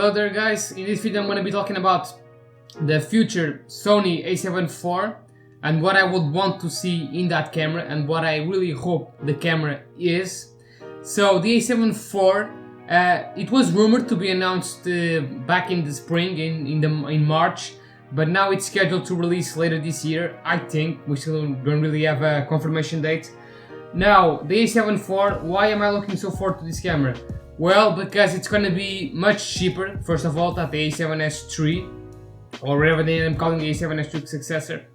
Hello there guys, in this video I'm going to be talking about the future Sony A7 IV and what I would want to see in that camera and what I really hope the camera is. So the A7 IV, it was rumored to be announced back in the spring, in March, but now it's scheduled to release later this year, I think. We still don't really have a confirmation date. Now, the A7 IV, why am I looking so forward to this camera? Well, because it's gonna be much cheaper, first of all, than the A7S III, or whatever they end up calling the A7S II successor.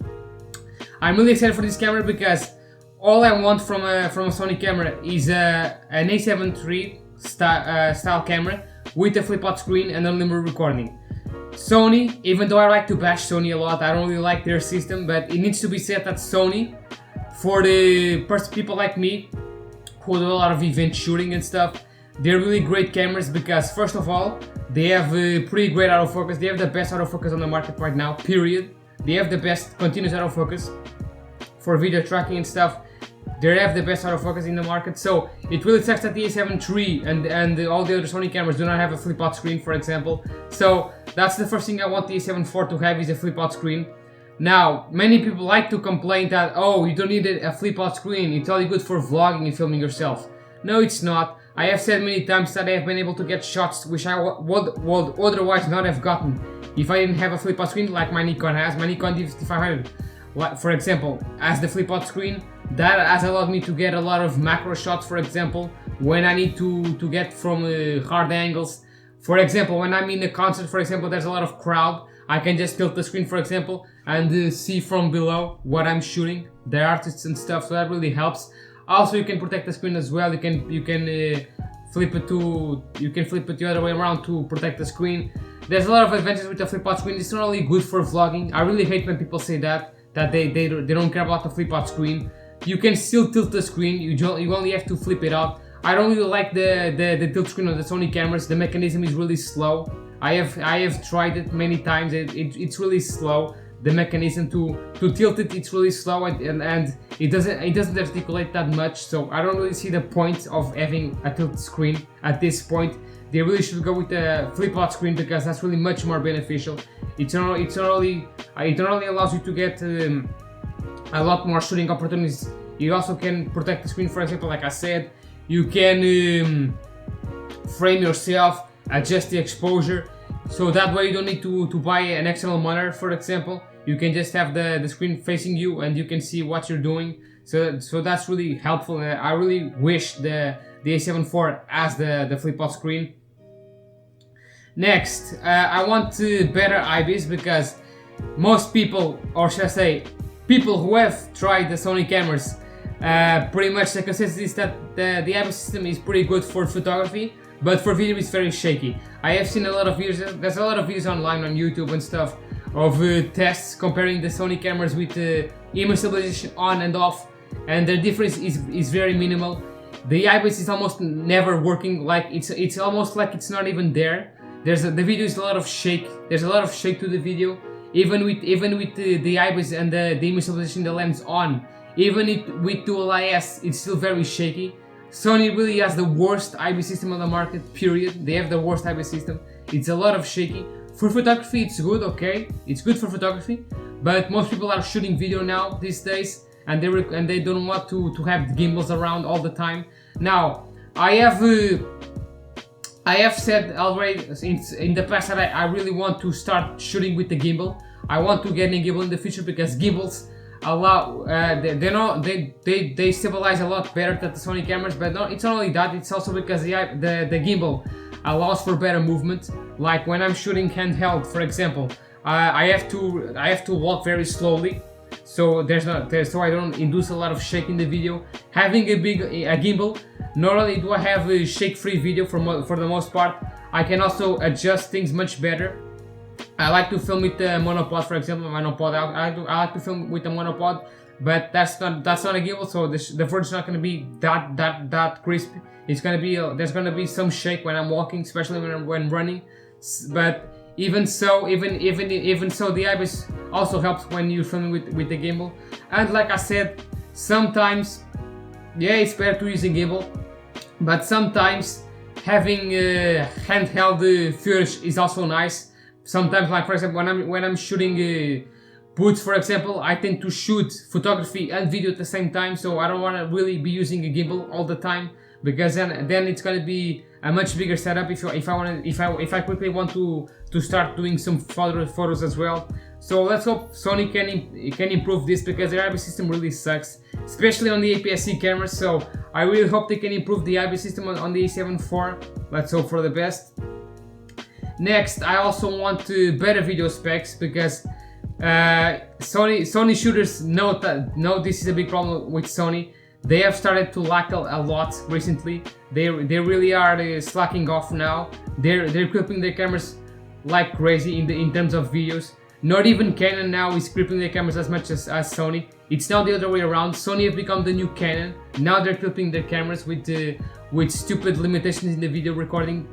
I'm really excited for this camera because all I want from a Sony camera is an A7 III style camera with a flip-out screen and unlimited recording. Sony, even though I like to bash Sony a lot, I don't really like their system, but it needs to be said that Sony, for the people like me who do a lot of event shooting and stuff, they're really great cameras because, first of all, they have a pretty great autofocus. They have the best autofocus on the market right now, period. They have the best continuous autofocus for video tracking and stuff. They have the best autofocus in the market. So it really sucks that the A7 III and all the other Sony cameras do not have a flip-out screen, for example. So that's the first thing I want the A7 IV to have, is a flip-out screen. Now, many people like to complain that, oh, you don't need a flip-out screen, it's only good for vlogging and filming yourself. No, it's not. I have said many times that I have been able to get shots which I would otherwise not have gotten if I didn't have a flip-out screen like my Nikon has. My Nikon D5500, for example, has the flip-out screen. That has allowed me to get a lot of macro shots, for example, when I need to get from hard angles. For example, when I'm in a concert, for example, there's a lot of crowd, I can just tilt the screen, for example, and see from below what I'm shooting, the artists and stuff, so that really helps. Also, you can protect the screen as well. You can flip it the other way around to protect the screen. There's a lot of advantages with the flip-out screen. It's not only good for vlogging. I really hate when people say that they don't care about the flip-out screen. You can still tilt the screen. You only have to flip it out. I don't really like the tilt screen on the Sony cameras. The mechanism is really slow. I have tried it many times. It's really slow. The mechanism to tilt it, it's really slow, and it doesn't articulate that much. So I don't really see the point of having a tilt screen at this point. They really should go with the flip-out screen because that's really much more beneficial. It not only allows you to get a lot more shooting opportunities. You also can protect the screen, for example, like I said. You can frame yourself, adjust the exposure, so that way you don't need to buy an external monitor, for example. You can just have the screen facing you and you can see what you're doing. So that's really helpful. I really wish the A7 IV has the flip-out screen. Next, I want better IBIS because most people, or should I say, people who have tried the Sony cameras, pretty much the consensus is that the IBIS system is pretty good for photography, but for video it's very shaky. I have seen a lot of videos, there's a lot of videos online on YouTube and stuff of tests comparing the Sony cameras with image stabilization on and off, and the difference is very minimal. The IBIS is almost never working, like it's almost like it's not even there. The video is a lot of shake. There's a lot of shake to the video, even with the IBIS and the image stabilization, the lens on. Even with dual IS, it's still very shaky. Sony really has the worst IBIS system on the market, period. They have the worst IBIS system. It's a lot of shaky. For photography, it's good, okay? It's good for photography, but most people are shooting video now these days, and they don't want to have gimbals around all the time. Now, I have said already in the past that I really want to start shooting with the gimbal. I want to get a gimbal in the future because gimbals allow they stabilize a lot better than the Sony cameras. But no, it's not only that, it's also because the gimbal allows for better movement. Like when I'm shooting handheld, for example, I have to walk very slowly, so so I don't induce a lot of shake in the video. Having a gimbal, not only do I have a shake-free video for the most part, I can also adjust things much better. I like to film with the monopod, for example. I like to film with the monopod, but that's not a gimbal, so the footage is not going to be that crisp. It's going to be there's going to be some shake when I'm walking, especially when running. But even so, the IBIS also helps when you're filming with the gimbal. And like I said, sometimes, yeah, it's better to use a gimbal, but sometimes having handheld footage is also nice. Sometimes, like for example, when I'm shooting boots, for example, I tend to shoot photography and video at the same time, so I don't want to really be using a gimbal all the time, because then it's gonna be a much bigger setup if I quickly want to start doing some photos as well. So let's hope Sony can improve this, because their IBIS system really sucks, especially on the APS-C cameras. So I really hope they can improve the IBIS system on the A7 IV. Let's hope for the best. Next, I also want better video specs, because Sony shooters know this is a big problem with Sony. They have started to lack a lot recently. They really are slacking off now. They're clipping their cameras like crazy in terms of videos. Not even Canon now is clipping their cameras as much as Sony. It's now the other way around. Sony have become the new Canon. Now they're clipping their cameras with stupid limitations in the video recording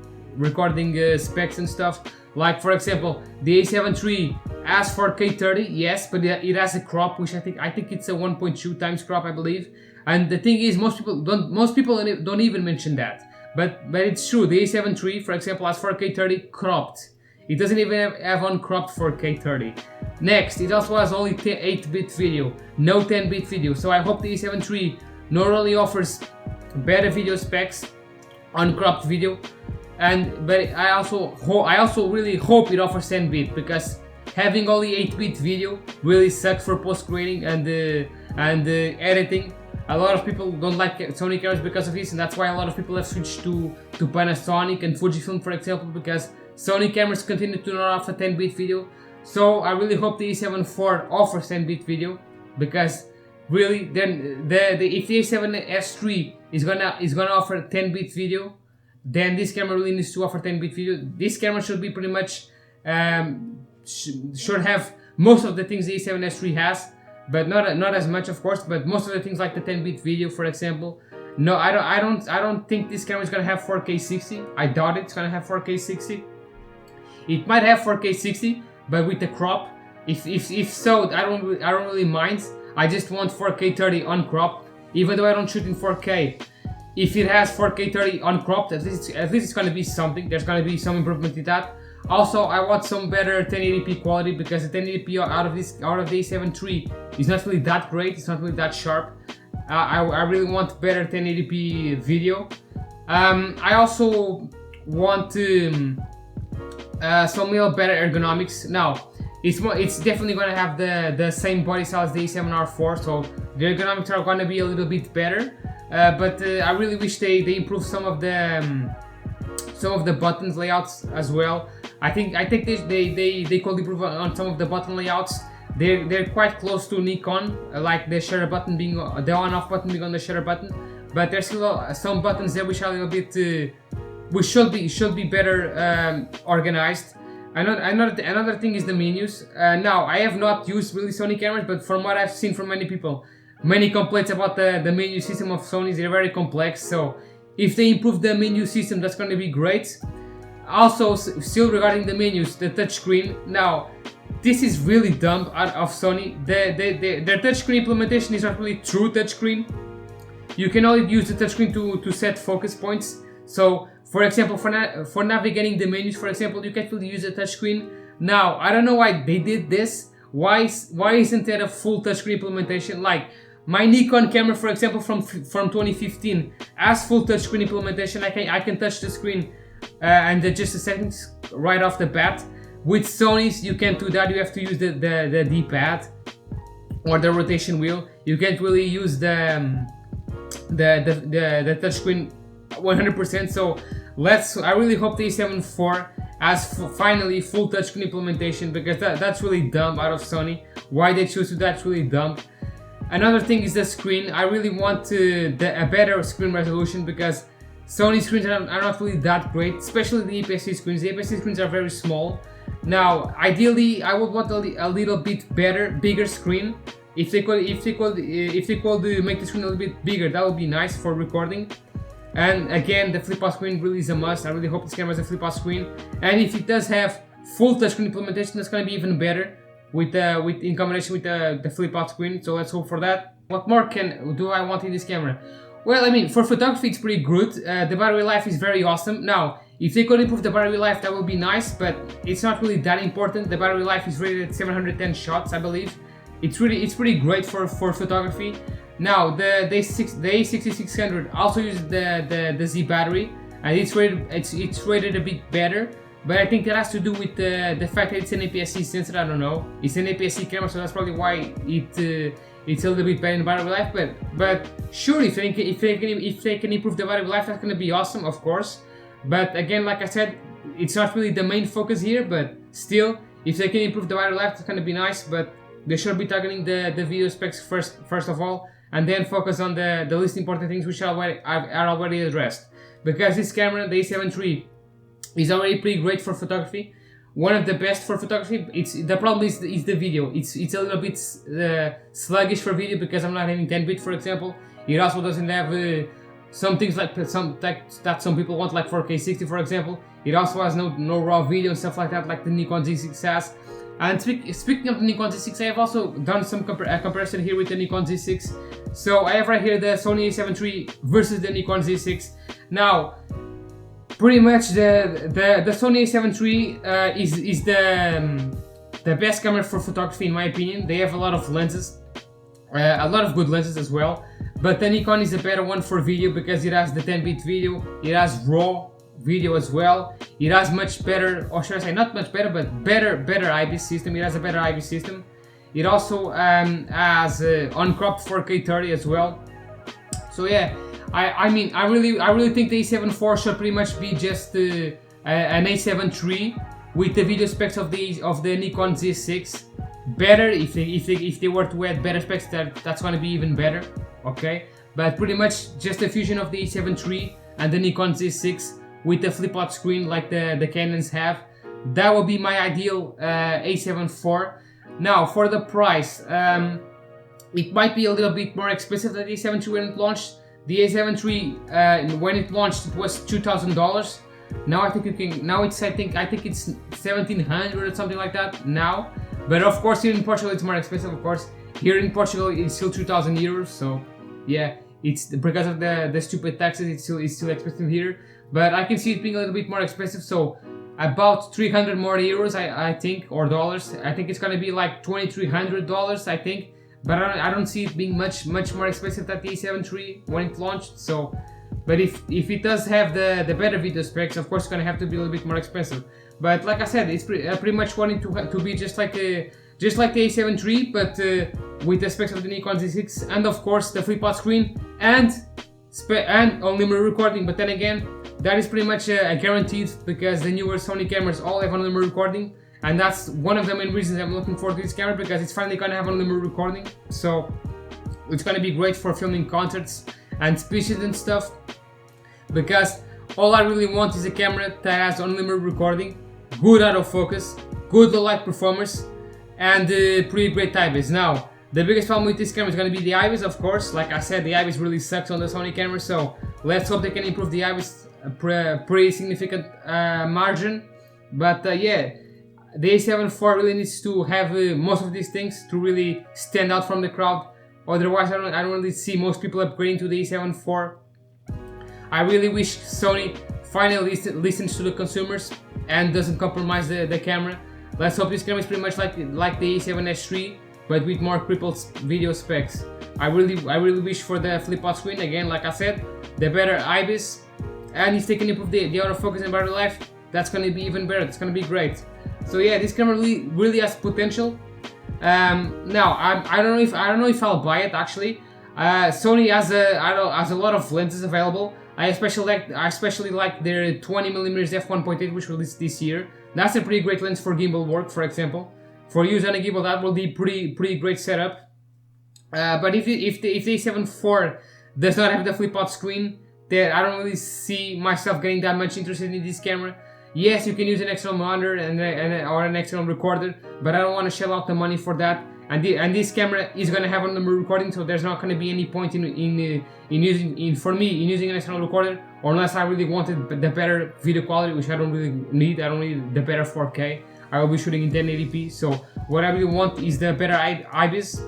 specs and stuff. Like for example, the A7 III has 4K 30, yes, but it has a crop, which I think it's a 1.2 times crop, I believe. And the thing is, most people don't even mention that. But it's true. The A7 III, for example, has 4K 30 cropped. It doesn't even have uncropped 4K 30. Next, it also has only 8-bit video, no 10-bit video. So I hope the A7 III not only offers better video specs, uncropped video, but I also really hope it offers 10-bit, because having only 8-bit video really sucks for post-grading and editing. A lot of people don't like Sony cameras because of this, and that's why a lot of people have switched to Panasonic and Fujifilm, for example, because Sony cameras continue to not offer 10-bit video. So I really hope the A7 IV offers 10-bit video, because really, then if the A7S III is gonna offer 10-bit video, then this camera really needs to offer 10-bit video. This camera should be pretty much should have most of the things the A7S III has, but not as much, of course. But most of the things, like the 10-bit video, for example. No, I don't think this camera is gonna have 4K 60. I doubt it's gonna have 4K 60. It might have 4K 60, but with the crop. If so, I don't really mind. I just want 4K 30 uncropped, even though I don't shoot in 4K. If it has 4K 30 uncropped, at least it's gonna be something. There's gonna be some improvement in that. Also, I want some better 1080p quality, because the 1080p out of the A7 III is not really that great. It's not really that sharp. I really want better 1080p video. I also want some little better ergonomics. Now, it's definitely going to have the same body style as the A7 IV, so the ergonomics are going to be a little bit better. But I really wish they improve some of the buttons layouts as well. I think they could improve on some of the button layouts. They're quite close to Nikon, like the shutter button being the on-off button being on the shutter button. But there's still some buttons there which are a little bit which should be better organized. Another thing is the menus. Now, I have not used really Sony cameras, but from what I've seen from many people, many complaints about the menu system of Sony. They're very complex, so if they improve the menu system, that's going to be great. Also, still regarding the menus, the touchscreen. Now, this is really dumb of Sony. Their touchscreen implementation is not really true touchscreen. You can only use the touchscreen to set focus points. So, for example, for navigating the menus, for example, you can't really use a touchscreen. Now, I don't know why they did this. Why isn't there a full touchscreen implementation? Like, my Nikon camera, for example, from 2015 has full touchscreen implementation. I can touch the screen and adjust the settings right off the bat. With Sony's, you can't do that. You have to use the D-pad or the rotation wheel. You can't really use the touchscreen 100%. So I really hope the A7 IV has finally full touchscreen implementation, because that's really dumb out of Sony. Why they choose to do that's really dumb. Another thing is the screen. I really want a better screen resolution, because Sony screens are not really that great, especially the APS-C screens. The APS-C screens are very small. Now, ideally, I would want a little bit bigger screen. If they could make the screen a little bit bigger, that would be nice for recording. And again, the flip-out screen really is a must. I really hope this camera has a flip-out screen. And if it does have full touchscreen implementation, that's going to be even better in combination with the flip-out screen. So let's hope for that. What more do I want in this camera? Well, I mean, for photography it's pretty good. The battery life is very awesome. Now, if they could improve the battery life, that would be nice, but it's not really that important. The battery life is rated at 710 shots, I believe. It's pretty great for photography. Now, the A6600 also uses the Z battery, and it's rated a bit better. But I think that has to do with the fact that it's an APS-C sensor. I don't know. It's an APS-C camera, so that's probably why it's a little bit better in battery life. But sure, if they can improve the battery life, that's gonna be awesome, of course. But again, like I said, it's not really the main focus here. But still, if they can improve the battery life, that's gonna be nice. But they should be targeting the video specs first of all, and then focus on the least important things, which are already addressed. Because this camera, the A7 III, is already pretty great for photography, one of the best for photography. The problem is the video. It's a little bit sluggish for video because I'm not having 10-bit, for example. It also doesn't have some things that some people want, like 4K 60, for example. It also has no raw video and stuff like that, like the Nikon Z6 has. And speaking of the Nikon Z6, I have also done some comparison here with the Nikon Z6. So I have right here the Sony A7 III versus the Nikon Z6. Now, pretty much the Sony A7 III is the best camera for photography, in my opinion. They have a lot of lenses, a lot of good lenses as well. But the Nikon is a better one for video because it has the 10-bit video, it has raw video as well. It has much better, or should I say not much better, but better IBIS system. It has a better IBIS system. It also has uncropped 4K 30 as well. So yeah. I mean, I really think the A7 IV should pretty much be just an A7 III with the video specs of the Nikon Z6. Better if they were to add better specs, that's gonna be even better. Okay, but pretty much just a fusion of the A7 III and the Nikon Z6 with the flip-out screen like the Canons have. That would be my ideal A7 IV. Now for the price, it might be a little bit more expensive than the A7 III when it launched. The A7 III, when it launched, it was $2,000. Now I think you can. Now it's I think it's 1,700 or something like that now. But of course, here in Portugal, it's more expensive. Of course, here in Portugal, it's still 2,000 euros. So yeah, it's because of the stupid taxes. It's still expensive here. But I can see it being a little bit more expensive. So about 300 more euros, I think, or dollars. I think it's gonna be like $2,300, I think. But I don't see it being much more expensive than the A7 III when it launched. So, but if it does have the better video specs, of course it's gonna have to be a little bit more expensive. But like I said, it's pretty much wanting to be just like the A7 III, but with the specs of the Nikon Z6, and of course the flip-out screen and unlimited recording. But then again, that is pretty much guaranteed because the newer Sony cameras all have unlimited recording. And that's one of the main reasons I'm looking forward to this camera, because it's finally gonna have unlimited recording. So it's gonna be great for filming concerts and speeches and stuff. Because all I really want is a camera that has unlimited recording, good autofocus, good low light performance, and pretty great IBIS. Now, the biggest problem with this camera is gonna be the IBIS, of course. Like I said, the IBIS really sucks on the Sony camera, so let's hope they can improve the IBIS pretty significant margin. But yeah. The A7 IV really needs to have most of these things to really stand out from the crowd. Otherwise, I don't really see most people upgrading to the A7 IV. I really wish Sony finally listens to the consumers and doesn't compromise the camera. Let's hope this camera is pretty much like the A7S III, but with more crippled video specs. I really wish for the flip-out screen again. Like I said, the better IBIS, and if they can improve the autofocus and battery life, that's gonna be even better. It's gonna be great. So yeah, this camera really has potential. Now I don't know if I'll buy it actually. Sony has a lot of lenses available. I especially like their 20mm f1.8, which released this year. That's a pretty great lens for gimbal work, for example. For use on a gimbal, that will be pretty great setup. But if the A7 IV does not have the flip-out screen, then I don't really see myself getting that much interested in this camera. Yes, you can use an external monitor or an external recorder, but I don't want to shell out the money for that. And this camera is gonna have unlimited recording, so there's not gonna be any point in using an external recorder, or unless I really wanted the better video quality, which I don't really need. I don't need the better 4K. I will be shooting in 1080p. So what I really want is the better IBIS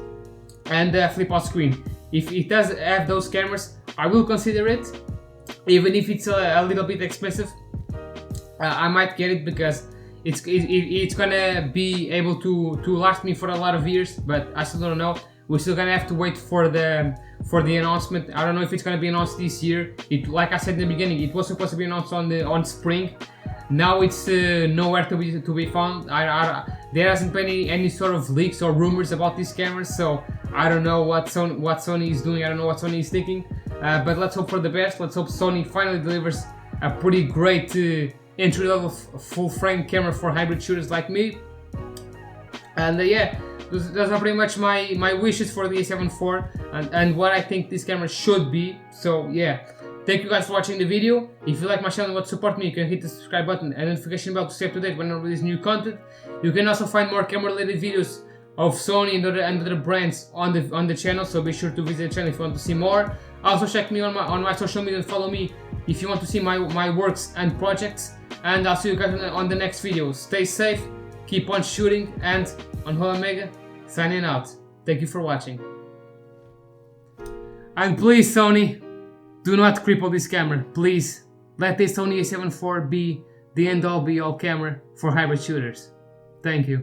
and the flip-out screen. if it does have those cameras, I will consider it, even if it's a little bit expensive. I might get it because it's gonna be able to last me for a lot of years, but I still don't know. We're still gonna have to wait for the announcement. I don't know if it's gonna be announced this year. Like I said in the beginning, it was supposed to be announced on spring. Now it's nowhere to be found. There hasn't been any sort of leaks or rumors about these cameras, so I don't know what Sony is doing. I don't know what Sony is thinking. But let's hope for the best. Let's hope Sony finally delivers a pretty great entry-level full-frame camera for hybrid shooters like me. And yeah, those are pretty much my wishes for the A7 IV and what I think this camera should be. So yeah, thank you guys for watching the video. If you like my channel and want to support me, you can hit the subscribe button and notification bell to stay up to date when I release new content. You can also find more camera-related videos of Sony and other brands on the channel, so be sure to visit the channel if you want to see more. Also check me on my social media and follow me if you want to see my works and projects. And I'll see you guys on the next video. Stay safe, keep on shooting, and UNHOLY-OMEGA signing out. Thank you for watching. And please, Sony, do not cripple this camera. Please, let this Sony A7 IV be the end-all be-all camera for hybrid shooters. Thank you.